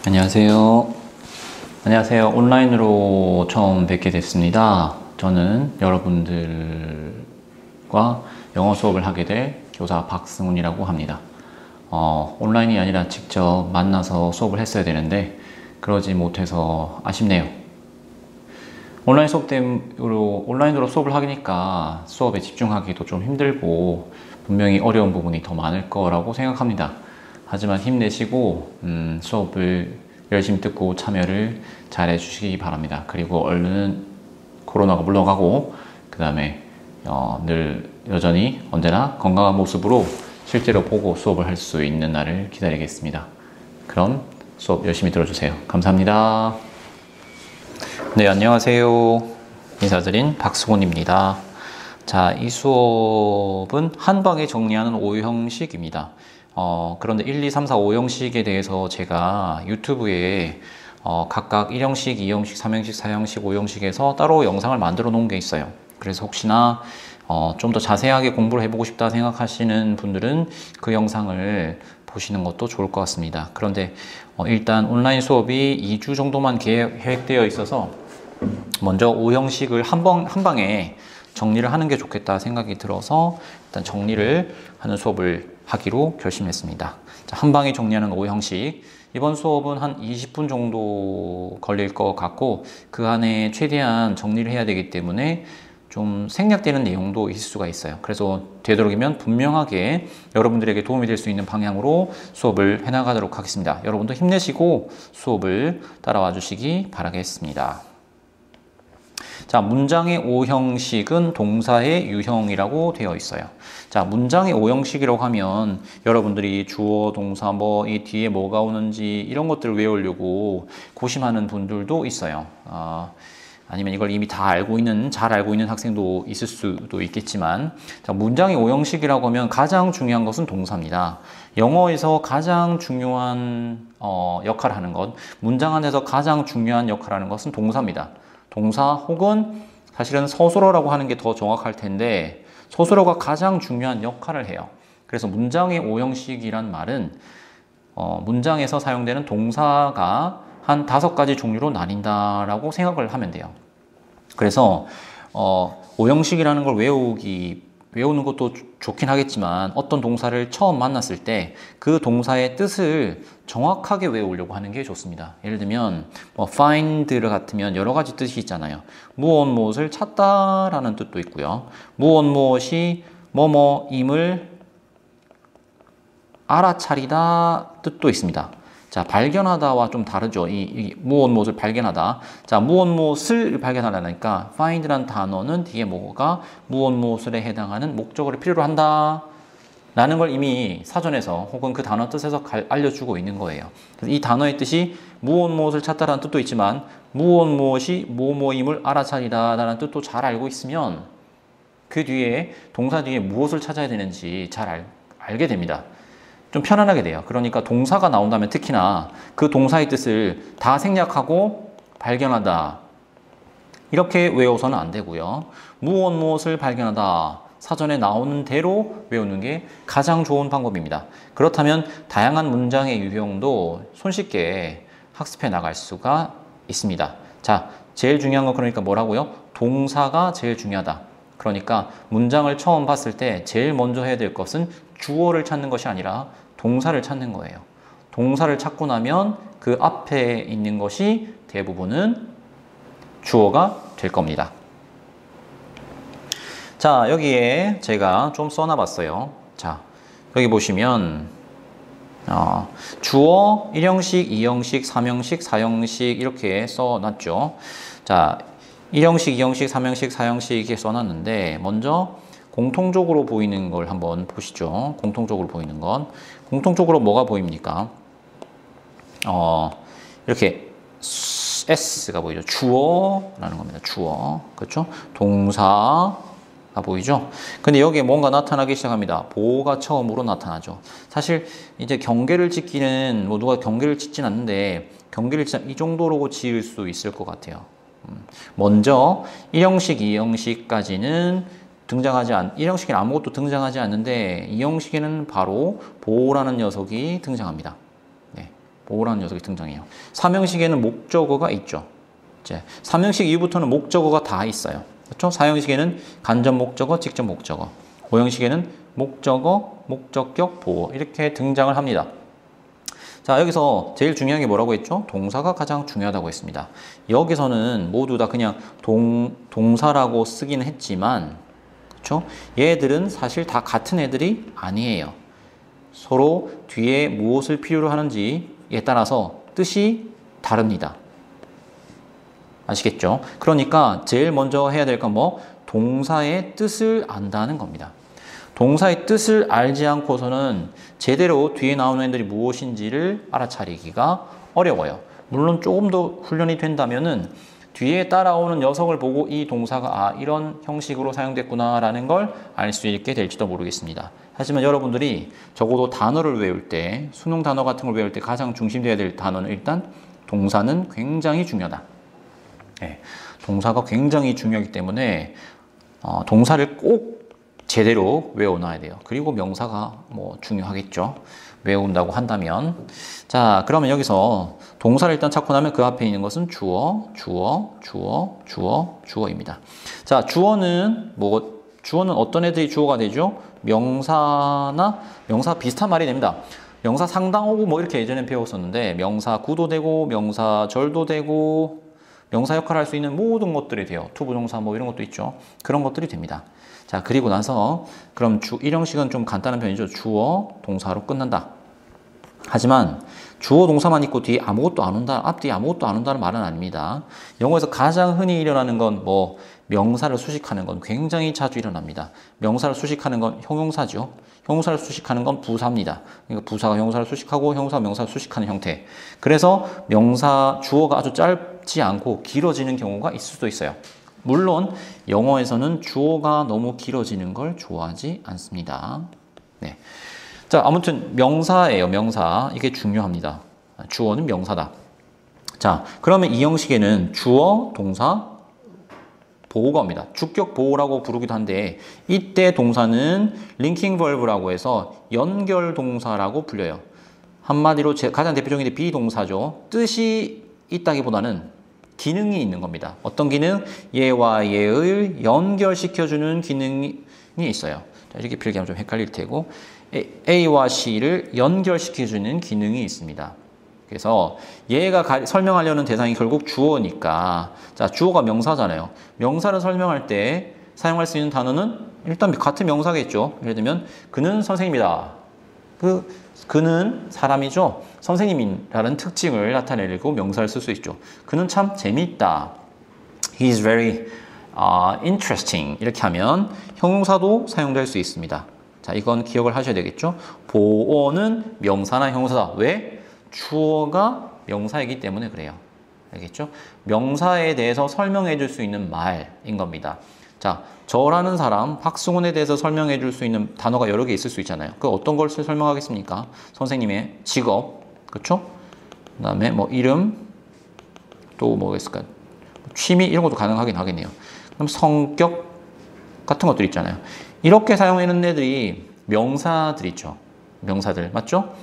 안녕하세요. 안녕하세요. 온라인으로 처음 뵙게 됐습니다. 저는 여러분들과 영어 수업을 하게 될 교사 박승훈이라고 합니다. 온라인이 아니라 직접 만나서 수업을 했어야 되는데 그러지 못해서 아쉽네요. 온라인으로 수업을 하니까 수업에 집중하기도 좀 힘들고 분명히 어려운 부분이 더 많을 거라고 생각합니다. 하지만 힘내시고 수업을 열심히 듣고 참여를 잘 해주시기 바랍니다. 그리고 얼른 코로나가 물러가고 그 다음에 늘 여전히 언제나 건강한 모습으로 실제로 보고 수업을 할 수 있는 날을 기다리겠습니다. 그럼 수업 열심히 들어주세요. 감사합니다. 네, 안녕하세요. 인사드린 박승훈입니다. 자, 이 수업은 한 방에 정리하는 5형식입니다. 그런데 1, 2, 3, 4, 5형식에 대해서 제가 유튜브에 각각 1형식, 2형식, 3형식, 4형식, 5형식에서 따로 영상을 만들어 놓은 게 있어요. 그래서 혹시나 좀 더 자세하게 공부를 해보고 싶다 생각하시는 분들은 그 영상을 보시는 것도 좋을 것 같습니다. 그런데 일단 온라인 수업이 2주 정도만 계획되어 있어서 먼저 5형식을 한 방에 정리를 하는 게 좋겠다 생각이 들어서 일단 정리를 하는 수업을 하기로 결심했습니다. 자, 한 방에 정리하는 5형식. 이번 수업은 한 20분 정도 걸릴 것 같고 그 안에 최대한 정리를 해야 되기 때문에 좀 생략되는 내용도 있을 수가 있어요. 그래서 되도록이면 분명하게 여러분들에게 도움이 될 수 있는 방향으로 수업을 해나가도록 하겠습니다. 여러분도 힘내시고 수업을 따라와 주시기 바라겠습니다. 자, 문장의 5형식은 동사의 유형이라고 되어 있어요. 자, 문장의 5형식이라고 하면 여러분들이 주어, 동사, 이 뒤에 뭐가 오는지 이런 것들을 외우려고 고심하는 분들도 있어요. 아니면 이걸 이미 잘 알고 있는 학생도 있을 수도 있겠지만, 자, 문장의 5형식이라고 하면 가장 중요한 것은 동사입니다. 영어에서 가장 중요한 역할을 하는 것, 문장 안에서 가장 중요한 역할을 하는 것은 동사입니다. 동사 혹은 사실은 서술어라고 하는 게 더 정확할 텐데 서술어가 가장 중요한 역할을 해요. 그래서 문장의 5형식이란 말은 문장에서 사용되는 동사가 한 5가지 종류로 나뉜다라고 생각을 하면 돼요. 그래서 5형식이라는 걸 외우는 것도 좋긴 하겠지만 어떤 동사를 처음 만났을 때 그 동사의 뜻을 정확하게 외우려고 하는 게 좋습니다. 예를 들면 find 같으면 여러 가지 뜻이 있잖아요. 무엇을 찾다라는 뜻도 있고요. 무엇이 뭐뭐임을 알아차리다 뜻도 있습니다. 자, 발견하다와 좀 다르죠. 이 무엇을 발견하다. 자, 무엇을 발견하다니까 find란 단어는 뒤에 뭐가 무엇에 해당하는 목적어를 필요로 한다 라는 걸 이미 사전에서 혹은 그 단어 뜻에서 알려주고 있는 거예요. 그래서 이 단어의 뜻이 무엇을 찾다라는 뜻도 있지만 무엇이 뭐뭐임을 알아차리다 라는 뜻도 잘 알고 있으면 그 뒤에 동사 뒤에 무엇을 찾아야 되는지 잘 알게 됩니다. 좀 편안하게 돼요. 그러니까 동사가 나온다면 특히나 그 동사의 뜻을 다 생략하고 발견하다 이렇게 외워서는 안 되고요. 무엇을 발견하다 사전에 나오는 대로 외우는 게 가장 좋은 방법입니다. 그렇다면 다양한 문장의 유형도 손쉽게 학습해 나갈 수가 있습니다. 자, 제일 중요한 건 그러니까 뭐라고요? 동사가 제일 중요하다. 그러니까 문장을 처음 봤을 때 제일 먼저 해야 될 것은 주어를 찾는 것이 아니라 동사를 찾는 거예요. 동사를 찾고 나면 그 앞에 있는 것이 대부분은 주어가 될 겁니다. 자, 여기에 제가 좀 써놔봤어요. 자, 여기 보시면 주어 1형식, 2형식, 3형식, 4형식 이렇게 써놨죠. 자, 1형식, 2형식, 3형식, 4형식 이렇게 써놨는데 먼저 공통적으로 보이는 걸 한번 보시죠. 공통적으로 보이는 건. 공통적으로 뭐가 보입니까? 이렇게 S가 보이죠. 주어라는 겁니다. 주어. 그렇죠? 동사가 보이죠? 근데 여기에 뭔가 나타나기 시작합니다. 보호가 처음으로 나타나죠. 사실 이제 경계를 짓기는 누가 경계를 짓진 않는데 경계를 이 정도로 지을 수 있을 것 같아요. 먼저 1형식, 2형식까지는 1형식에는 아무것도 등장하지 않는데 2형식에는 바로 보호라는 녀석이 등장합니다. 네. 보호라는 녀석이 등장해요. 3형식에는 목적어가 있죠. 이제 3형식 이후부터는 목적어가 다 있어요. 그렇죠? 4형식에는 간접 목적어, 직접 목적어. 5형식에는 목적어, 목적격, 보호 이렇게 등장을 합니다. 자, 여기서 제일 중요한 게 뭐라고 했죠? 동사가 가장 중요하다고 했습니다. 여기서는 모두 다 그냥 동사라고 쓰긴 했지만, 그렇죠? 얘들은 사실 다 같은 애들이 아니에요. 서로 뒤에 무엇을 필요로 하는지에 따라서 뜻이 다릅니다. 아시겠죠? 그러니까 제일 먼저 해야 될 건 뭐? 동사의 뜻을 안다는 겁니다. 동사의 뜻을 알지 않고서는 제대로 뒤에 나오는 애들이 무엇인지를 알아차리기가 어려워요. 물론 조금 더 훈련이 된다면은 뒤에 따라오는 녀석을 보고 이 동사가 이런 형식으로 사용됐구나 라는 걸 알 수 있게 될지도 모르겠습니다. 하지만 여러분들이 적어도 단어를 외울 때, 수능 단어 같은 걸 외울 때 가장 중심되어야 될 단어는 일단 동사는 굉장히 중요하다. 네, 동사가 굉장히 중요하기 때문에 동사를 꼭 제대로 외워놔야 돼요. 그리고 명사가 뭐 중요하겠죠. 외운다고 한다면. 자, 그러면 여기서 동사를 일단 찾고 나면 그 앞에 있는 것은 주어, 주어입니다. 자, 주어는 어떤 애들이 주어가 되죠? 명사 비슷한 말이 됩니다. 명사 상당어구 뭐 이렇게 예전에 배웠었는데 명사 구도 되고 명사 절도 되고 명사 역할을 할 수 있는 모든 것들이 돼요. 투부정사 뭐 이런 것도 있죠. 그런 것들이 됩니다. 자, 그리고 나서 그럼 1형식은 좀 간단한 편이죠. 주어, 동사로 끝난다. 하지만 주어, 동사만 있고 뒤에 아무것도 안 온다, 앞뒤에 아무것도 안 온다는 말은 아닙니다. 영어에서 가장 흔히 일어나는 건 뭐 명사를 수식하는 건 굉장히 자주 일어납니다. 명사를 수식하는 건 형용사죠. 형용사를 수식하는 건 부사입니다. 그러니까 부사가 형용사를 수식하고 형용사가 명사를 수식하는 형태. 그래서 주어가 아주 짧지 않고 길어지는 경우가 있을 수도 있어요. 물론 영어에서는 주어가 너무 길어지는 걸 좋아하지 않습니다. 네. 자, 아무튼 명사예요. 명사. 이게 중요합니다. 주어는 명사다. 자, 그러면 이 형식에는 주어, 동사, 보호가 옵니다. 주격 보호라고 부르기도 한데 이때 동사는 링킹 벌브라고 해서 연결 동사라고 불려요. 한마디로 가장 대표적인 게 비동사죠. 뜻이 있다기보다는 기능이 있는 겁니다. 어떤 기능? 얘와 얘를 연결시켜주는 기능이 있어요. 자, 이렇게 필기하면 좀 헷갈릴 테고 A와 C를 연결시켜주는 기능이 있습니다. 그래서 얘가 설명하려는 대상이 결국 주어니까 자, 주어가 명사잖아요. 명사를 설명할 때 사용할 수 있는 단어는 일단 같은 명사겠죠. 예를 들면 그는 선생님이다. 그는 사람이죠. 선생님이라는 특징을 나타내려고 명사를 쓸 수 있죠. 그는 참 재미있다. He is very interesting. 이렇게 하면 형용사도 사용될 수 있습니다. 자, 이건 기억을 하셔야 되겠죠. 보어는 명사나 형용사다. 왜? 주어가 명사이기 때문에 그래요. 알겠죠? 명사에 대해서 설명해 줄 수 있는 말인 겁니다. 자, 저라는 사람, 박승훈에 대해서 설명해 줄 수 있는 단어가 여러 개 있을 수 있잖아요. 그 어떤 걸 설명하겠습니까? 선생님의 직업, 그렇죠? 그 다음에 뭐 이름, 또 뭐가 있을까요? 취미 이런 것도 가능하긴 하겠네요. 그럼 성격 같은 것들 있잖아요. 이렇게 사용하는 애들이 명사들 있죠. 명사들, 맞죠?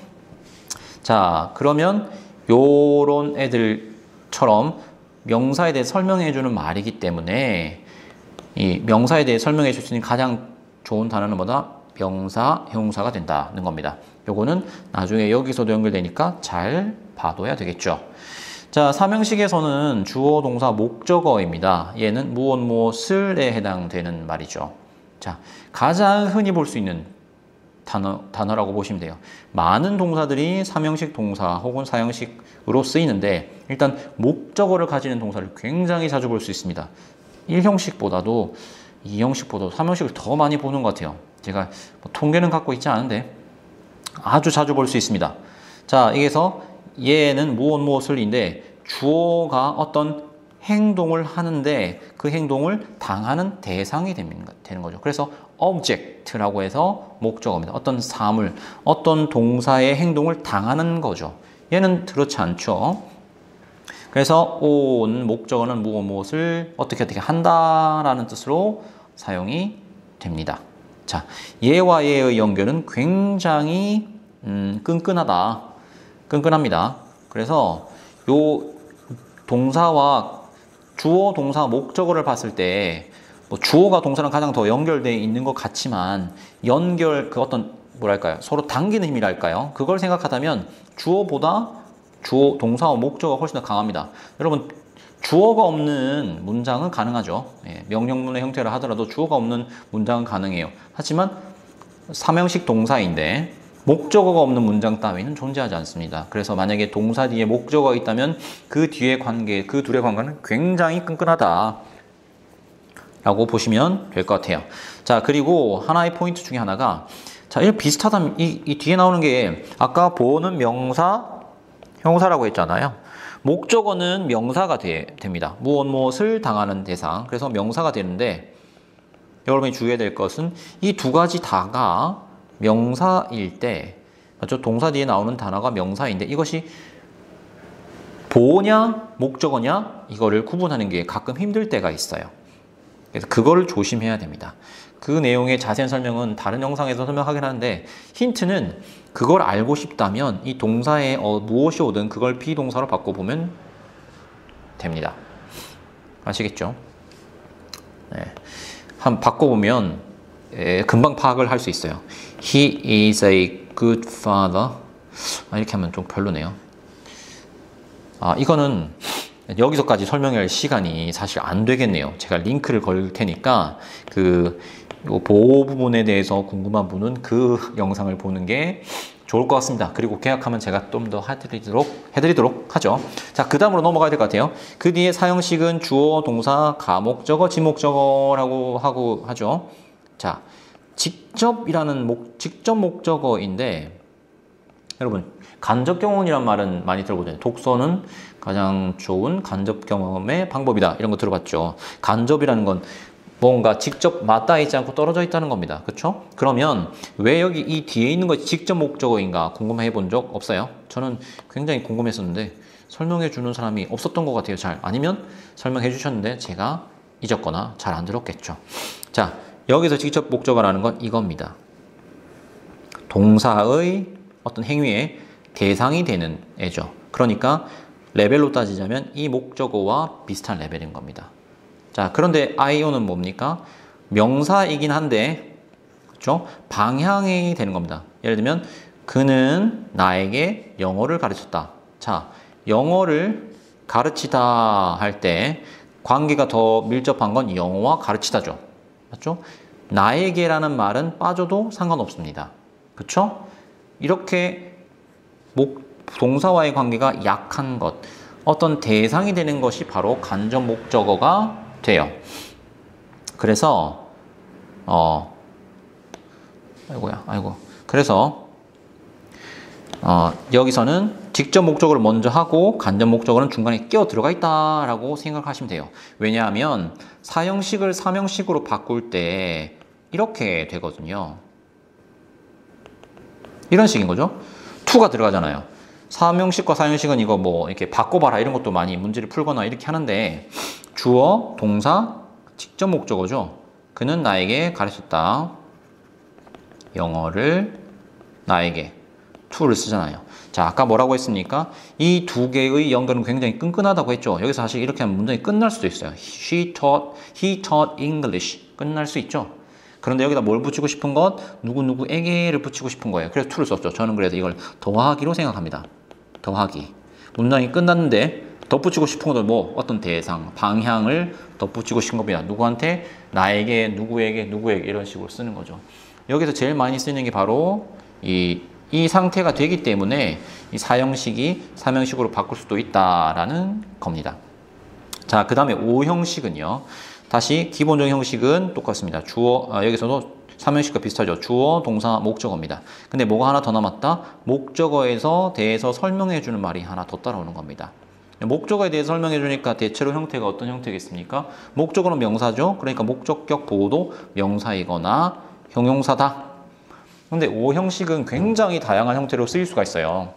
자, 그러면 요런 애들처럼 명사에 대해 설명해 주는 말이기 때문에 이 명사에 대해 설명해 줄 수 있는 가장 좋은 단어는 뭐다? 명사, 형용사가 된다는 겁니다. 요거는 나중에 여기서도 연결되니까 잘 봐둬야 되겠죠. 자, 3형식에서는 주어, 동사, 목적어입니다. 얘는 무엇을에 해당되는 말이죠. 자, 가장 흔히 볼 수 있는 단어라고 보시면 돼요. 많은 동사들이 3형식 동사 혹은 4형식으로 쓰이는데 일단 목적어를 가지는 동사를 굉장히 자주 볼 수 있습니다. 1형식보다도 2형식보다도 3형식을 더 많이 보는 것 같아요. 제가 뭐 통계는 갖고 있지 않은데 아주 자주 볼 수 있습니다. 자, 여기서 얘는 무엇을인데 주어가 어떤 행동을 하는데 그 행동을 당하는 대상이 되는 거죠. 그래서 object라고 해서 목적어입니다. 어떤 사물, 어떤 동사의 행동을 당하는 거죠. 얘는 그렇지 않죠. 그래서 온 목적어는 무엇을 어떻게 한다라는 뜻으로 사용이 됩니다. 자, 얘와 얘의 연결은 굉장히 끈끈합니다. 그래서 요 동사와 주어, 동사, 목적어를 봤을 때 뭐 주어가 동사랑 가장 더 연결되어 있는 것 같지만 그 어떤 뭐랄까요? 서로 당기는 힘이랄까요? 그걸 생각하다면 주어보다 주어, 동사와 목적어가 훨씬 더 강합니다. 여러분 주어가 없는 문장은 가능하죠. 예, 명령문의 형태라 하더라도 주어가 없는 문장은 가능해요. 하지만 삼형식 동사인데 목적어가 없는 문장 따위는 존재하지 않습니다. 그래서 만약에 동사 뒤에 목적어가 있다면 그 뒤의 관계, 그 둘의 관계는 굉장히 끈끈하다 라고 보시면 될 것 같아요. 자, 그리고 하나의 포인트 중에 하나가 자, 이 비슷하다면 이 뒤에 나오는 게 아까 보는 명사, 형사라고 했잖아요. 목적어는 명사가 됩니다. 무엇을 당하는 대상. 그래서 명사가 되는데 여러분이 주의해야 될 것은 이 두 가지 다가 명사일 때, 맞죠? 동사 뒤에 나오는 단어가 명사인데 이것이 보어냐 목적어냐 이거를 구분하는 게 가끔 힘들 때가 있어요. 그래서 그거를 조심해야 됩니다. 그 내용의 자세한 설명은 다른 영상에서 설명하긴 하는데 힌트는 그걸 알고 싶다면 이 동사에 무엇이 오든 그걸 비동사로 바꿔보면 됩니다. 아시겠죠? 네. 한번 바꿔보면 금방 파악을 할 수 있어요. He is a good father. 이렇게 하면 좀 별로네요. 이거는 여기서까지 설명할 시간이 사실 안 되겠네요. 제가 링크를 걸 테니까 그 보호 부분에 대해서 궁금한 분은 그 영상을 보는 게 좋을 것 같습니다. 그리고 계약하면 제가 좀 더 해드리도록 하죠. 자, 그 다음으로 넘어가야 될 것 같아요. 그 뒤에 사형식은 주어, 동사, 가목적어, 지목적어라고 하죠. 자, 직접 목적어인데 여러분 간접 경험이란 말은 많이 들어보잖아요. 독서는 가장 좋은 간접 경험의 방법이다. 이런 거 들어봤죠. 간접이라는 건 뭔가 직접 맞닿아 있지 않고 떨어져 있다는 겁니다. 그렇죠? 그러면 왜 여기 이 뒤에 있는 것이 직접 목적어인가 궁금해 본 적 없어요? 저는 굉장히 궁금했었는데 설명해 주는 사람이 없었던 것 같아요. 잘. 아니면 설명해 주셨는데 제가 잊었거나 잘 안 들었겠죠. 자, 여기서 직접 목적어라는 건 이겁니다. 동사의 어떤 행위의 대상이 되는 애죠. 그러니까 레벨로 따지자면 이 목적어와 비슷한 레벨인 겁니다. 자, 그런데 IO는 뭡니까? 명사이긴 한데, 그렇죠? 방향이 되는 겁니다. 예를 들면, 그는 나에게 영어를 가르쳤다. 자, 영어를 가르치다 할 때 관계가 더 밀접한 건 영어와 가르치다죠. 맞죠? 나에게라는 말은 빠져도 상관없습니다. 그렇죠? 이렇게 동사와의 관계가 약한 것, 어떤 대상이 되는 것이 바로 간접 목적어가 돼요. 그래서 그래서 여기서는 직접 목적어를 먼저 하고 간접 목적어는 중간에 끼어 들어가 있다라고 생각하시면 돼요. 왜냐하면 사형식을 삼형식으로 바꿀 때 이렇게 되거든요. 이런 식인 거죠. to가 들어가잖아요. 삼형식과 사형식은 이거 뭐 이렇게 바꿔봐라 이런 것도 많이 문제를 풀거나 이렇게 하는데 주어, 동사, 직접 목적어죠. 그는 나에게 가르쳤다. 영어를 나에게 to를 쓰잖아요. 자, 아까 뭐라고 했습니까? 이 두 개의 연결은 굉장히 끈끈하다고 했죠. 여기서 사실 이렇게 하면 문장이 끝날 수도 있어요. he taught English. 끝날 수 있죠. 그런데 여기다 뭘 붙이고 싶은 것? 누구누구에게를 붙이고 싶은 거예요. 그래서 to를 썼죠. 저는 그래서 이걸 더하기로 생각합니다. 더하기. 문장이 끝났는데 덧붙이고 싶은 것도 뭐 어떤 대상, 방향을 덧붙이고 싶은 겁니다. 누구한테? 나에게, 누구에게 이런 식으로 쓰는 거죠. 여기서 제일 많이 쓰이는 게 바로 이 상태가 되기 때문에 이 사형식이 삼형식으로 바꿀 수도 있다라는 겁니다. 자, 그 다음에 오형식은요. 다시 기본적인 형식은 똑같습니다. 주어, 여기서도 삼형식과 비슷하죠. 주어, 동사, 목적어입니다. 근데 뭐가 하나 더 남았다? 목적어에서 대해서 설명해 주는 말이 하나 더 따라오는 겁니다. 목적어에 대해서 설명해 주니까 대체로 형태가 어떤 형태겠습니까? 목적어는 명사죠. 그러니까 목적격 보호도 명사이거나 형용사다. 근데 오형식은 굉장히 다양한 형태로 쓰일 수가 있어요.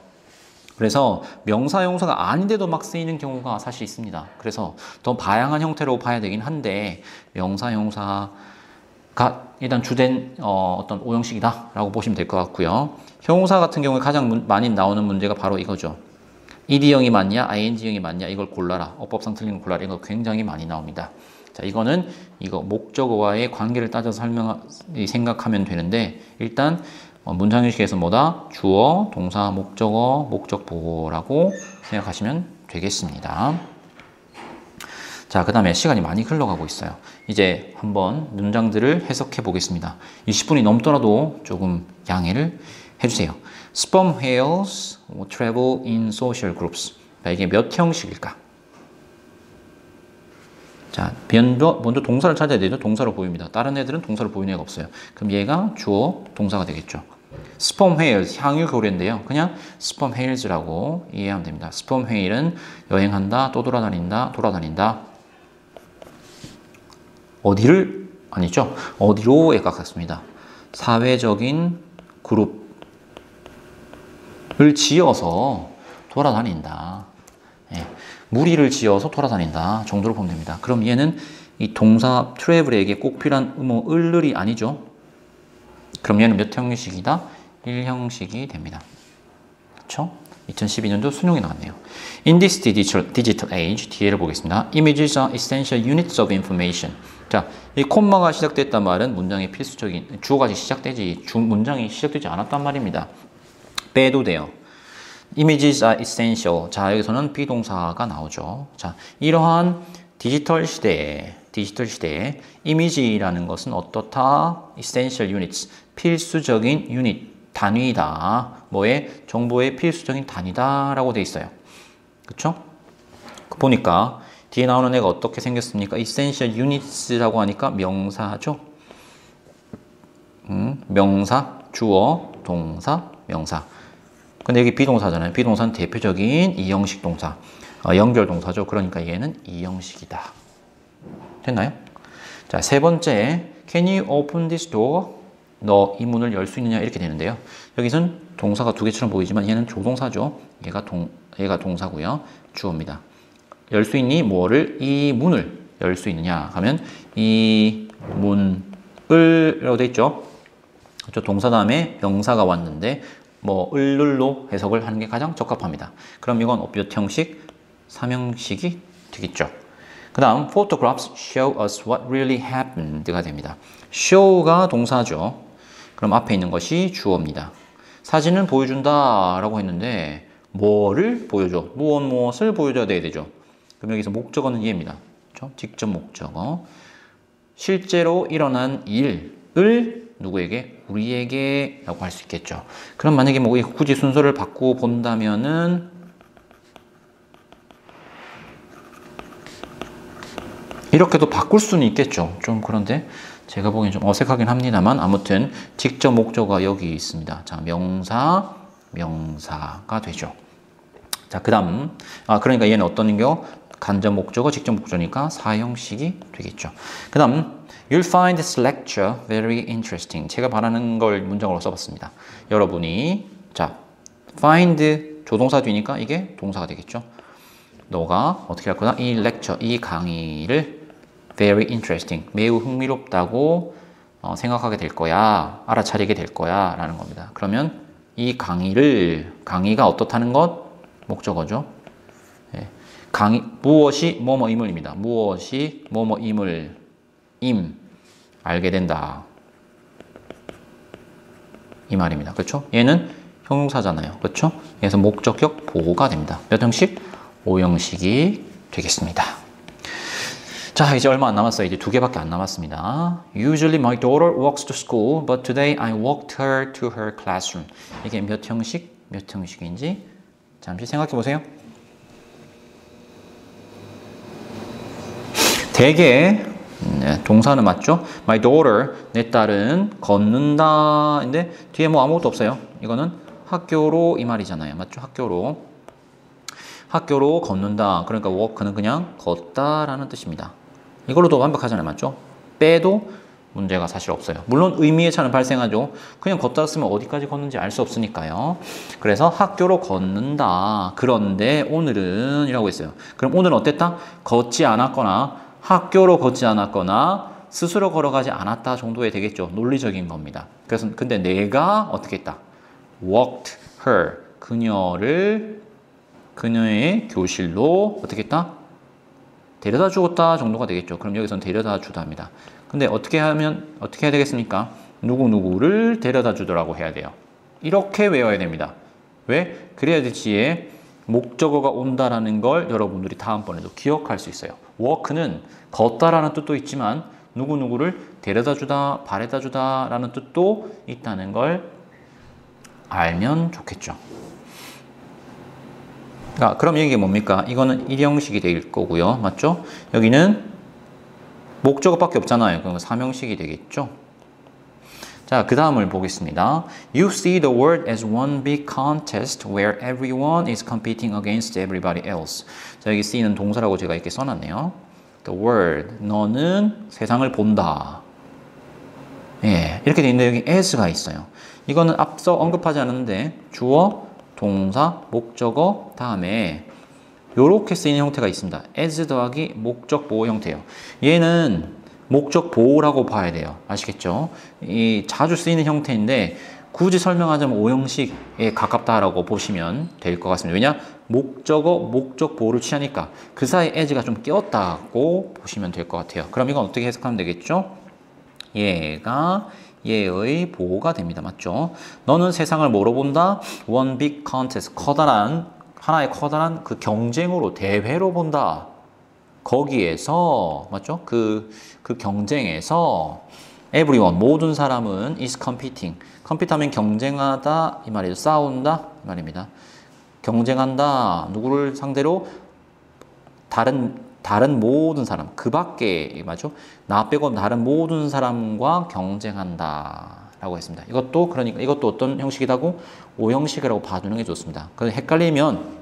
그래서 명사, 형용사가 아닌데도 막 쓰이는 경우가 사실 있습니다. 그래서 더 다양한 형태로 봐야 되긴 한데 명사, 형용사가 일단 주된 어떤 오형식이다 라고 보시면 될 것 같고요. 형용사 같은 경우에 가장 많이 나오는 문제가 바로 이거죠. ed형이 맞냐, ing형이 맞냐 이걸 골라라. 어법상 틀린 걸 골라라. 이거 굉장히 많이 나옵니다. 자, 이거는 이거 목적어와의 관계를 따져서 생각하면 되는데 일단 문장 형식에서 뭐다? 주어, 동사, 목적어, 목적보호라고 생각하시면 되겠습니다. 자, 그 다음에 시간이 많이 흘러가고 있어요. 이제 한번 문장들을 해석해 보겠습니다. 20분이 넘더라도 조금 양해를 해주세요. Sperm whales travel in social groups. 자, 이게 몇 형식일까? 자, 먼저 동사를 찾아야 되죠. 동사로 보입니다. 다른 애들은 동사로 보이는 애가 없어요. 그럼 얘가 주어, 동사가 되겠죠. Sperm whales, 향유 고래인데요. 그냥 Sperm whales라고 이해하면 됩니다. Sperm whale은 여행한다, 또 돌아다닌다, 돌아다닌다. 어디를? 아니죠. 어디로에 가깝습니다. 사회적인 그룹을 지어서 돌아다닌다. 예, 무리를 지어서 돌아다닌다 정도로 보면 됩니다. 그럼 얘는 이 동사 travel에게 꼭 필요한 을이 아니죠. 그럼 얘는 몇 형식이다? 1형식이 됩니다. 그렇죠? 2012년도 수능이 나왔네요. In this digital age, 뒤에를 보겠습니다. Images are essential units of information. 자, 이 콤마가 시작됐단 말은 문장의 필수적인 주어가 시작되지 문장이 시작되지 않았단 말입니다. 빼도 돼요. Images are essential. 자, 여기서는 비동사가 나오죠. 자, 이러한 디지털 시대에 이미지라는 것은 어떻다? Essential units. 필수적인 유닛, 단위다. 뭐의? 정보의 필수적인 단위다라고 돼 있어요. 그쵸? 보니까 뒤에 나오는 애가 어떻게 생겼습니까? Essential units라고 하니까 명사죠. 명사, 주어, 동사, 명사. 근데 여기 비동사잖아요. 비동사는 대표적인 2형식 동사. 연결 동사죠. 그러니까 얘는 2형식이다. 됐나요? 자, 세 번째. Can you open this door? 너 이 문을 열 수 있느냐? 이렇게 되는데요. 여기선 동사가 두 개처럼 보이지만 얘는 조동사죠. 얘가 동사고요. 주어입니다. 열 수 있니? 뭐를? 이 문을 열 수 있느냐? 하면 이 문을 라고 돼 있죠. 저 동사 다음에 명사가 왔는데 을로 해석을 하는 게 가장 적합합니다. 그럼 이건 몇 형식? 3형식이 되겠죠. 그 다음 photographs show us what really happened가 됩니다. show가 동사죠. 그럼 앞에 있는 것이 주어입니다. 사진은 보여준다 라고 했는데 뭐를 보여줘? 무엇을 보여줘야 되죠. 그럼 여기서 목적어는 얘입니다. 그렇죠? 직접 목적어. 실제로 일어난 일을 누구에게? 우리에게 라고 할 수 있겠죠. 그럼 만약에 굳이 순서를 바꾸어 본다면은 이렇게도 바꿀 수는 있겠죠. 좀 그런데 제가 보기엔 좀 어색하긴 합니다만 아무튼 직접 목적어가 여기 있습니다. 자, 명사가 되죠. 자, 그 다음 그러니까 얘는 어떤 거? 간접 목적어, 직접 목적어니까 4형식이 되겠죠. 그 다음 You'll find this lecture very interesting. 제가 바라는 걸 문장으로 써봤습니다. 여러분이 자 find 조동사 뒤니까 이게 동사가 되겠죠. 너가 어떻게 할 거다? 이 lecture, 이 강의를 very interesting, 매우 흥미롭다고 생각하게 될 거야. 알아차리게 될 거야 라는 겁니다. 그러면 이 강의가 어떻다는 것? 목적어죠. 예. 무엇이 뭐뭐임을입니다. 무엇이 뭐뭐임을 알게 된다. 이 말입니다. 그렇죠? 얘는 형용사잖아요. 그렇죠? 그래서 목적격 보호가 됩니다. 몇 형식? 5형식이 되겠습니다. 자, 이제 얼마 안 남았어요. 이제 2개밖에 안 남았습니다. Usually my daughter walks to school, but today I walked her to her classroom. 이게 몇 형식인지 잠시 생각해 보세요. 대개 동사는 맞죠? My daughter, 내 딸은 걷는다. 인데 뒤에 아무것도 없어요. 이거는 학교로 이 말이잖아요. 맞죠? 학교로 걷는다. 그러니까 walk는 그냥 걷다라는 뜻입니다. 이걸로도 완벽하잖아요. 맞죠? 빼도 문제가 사실 없어요. 물론 의미의 차는 발생하죠. 그냥 걷다 쓰면 어디까지 걷는지 알 수 없으니까요. 그래서 학교로 걷는다. 그런데 오늘은 이라고 했어요. 그럼 오늘은 어땠다? 걷지 않았거나 학교로 걷지 않았거나 스스로 걸어가지 않았다 정도에 되겠죠. 논리적인 겁니다. 그래서 근데 내가 어떻게 했다? walked her, 그녀를 그녀의 교실로 어떻게 했다? 데려다 주었다 정도가 되겠죠. 그럼 여기서는 데려다 주다 합니다. 근데 어떻게 해야 되겠습니까? 누구누구를 데려다 주더라고 해야 돼요. 이렇게 외워야 됩니다. 왜? 그래야지 뒤에 목적어가 온다라는 걸 여러분들이 다음번에도 기억할 수 있어요. walk는 걷다라는 뜻도 있지만 누구누구를 데려다 주다, 바래다 주다 라는 뜻도 있다는 걸 알면 좋겠죠. 그럼 이게 뭡니까? 이거는 일형식이 될 거고요. 맞죠? 여기는 목적어밖에 없잖아요. 그럼 사명식이 되겠죠. 자, 그 다음을 보겠습니다. You see the world as one big contest where everyone is competing against everybody else. 자, 여기 C는 동사라고 제가 이렇게 써놨네요. The world, 너는 세상을 본다. 예, 이렇게 돼 있는데 여기 as가 있어요. 이거는 앞서 언급하지 않았는데 주어, 동사, 목적어 다음에 이렇게 쓰이는 형태가 있습니다. as 더하기 목적 보호 형태예요. 얘는 목적 보호라고 봐야 돼요. 아시겠죠? 이 자주 쓰이는 형태인데 굳이 설명하자면 오형식에 가깝다라고 보시면 될 것 같습니다. 왜냐? 목적어, 목적 보호를 취하니까 그 사이에 as가 좀 끼었다고 보시면 될 것 같아요. 그럼 이건 어떻게 해석하면 되겠죠? 얘가 얘의 보호가 됩니다. 맞죠? 너는 세상을 뭐로 본다? One big contest. 하나의 커다란 그 경쟁으로, 대회로 본다. 거기에서, 맞죠? 그 경쟁에서 everyone, 모든 사람은 is competing. compete 하면 경쟁하다 이 말이죠. 싸운다 이 말입니다. 경쟁한다. 누구를 상대로? 다른 모든 사람, 그 밖에, 맞죠? 나 빼고 다른 모든 사람과 경쟁한다 라고 했습니다. 이것도 어떤 형식이라고? 오형식이라고 봐주는 게 좋습니다. 그래서 헷갈리면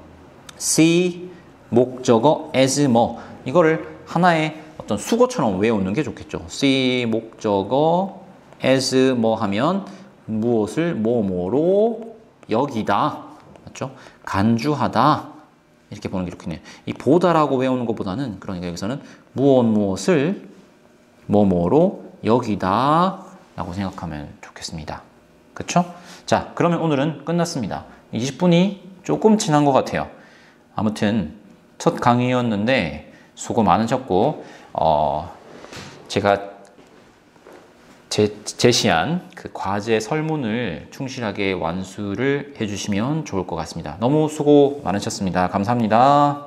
see, 목적어, as 뭐 이거를 하나의 어떤 수거처럼 외우는 게 좋겠죠. see, 목적어, as 뭐 하면 무엇을 뭐뭐로 여기다, 맞죠? 간주하다 이렇게 보는 게 좋겠네요. 이 보다라고 외우는 것보다는 그러니까 여기서는 무엇을 뭐뭐로 여기다 라고 생각하면 좋겠습니다. 그렇죠? 자, 그러면 오늘은 끝났습니다. 20분이 조금 지난 것 같아요. 아무튼 첫 강의였는데 수고 많으셨고 제가 제시한 그 과제 설문을 충실하게 완수를 해주시면 좋을 것 같습니다. 너무 수고 많으셨습니다. 감사합니다.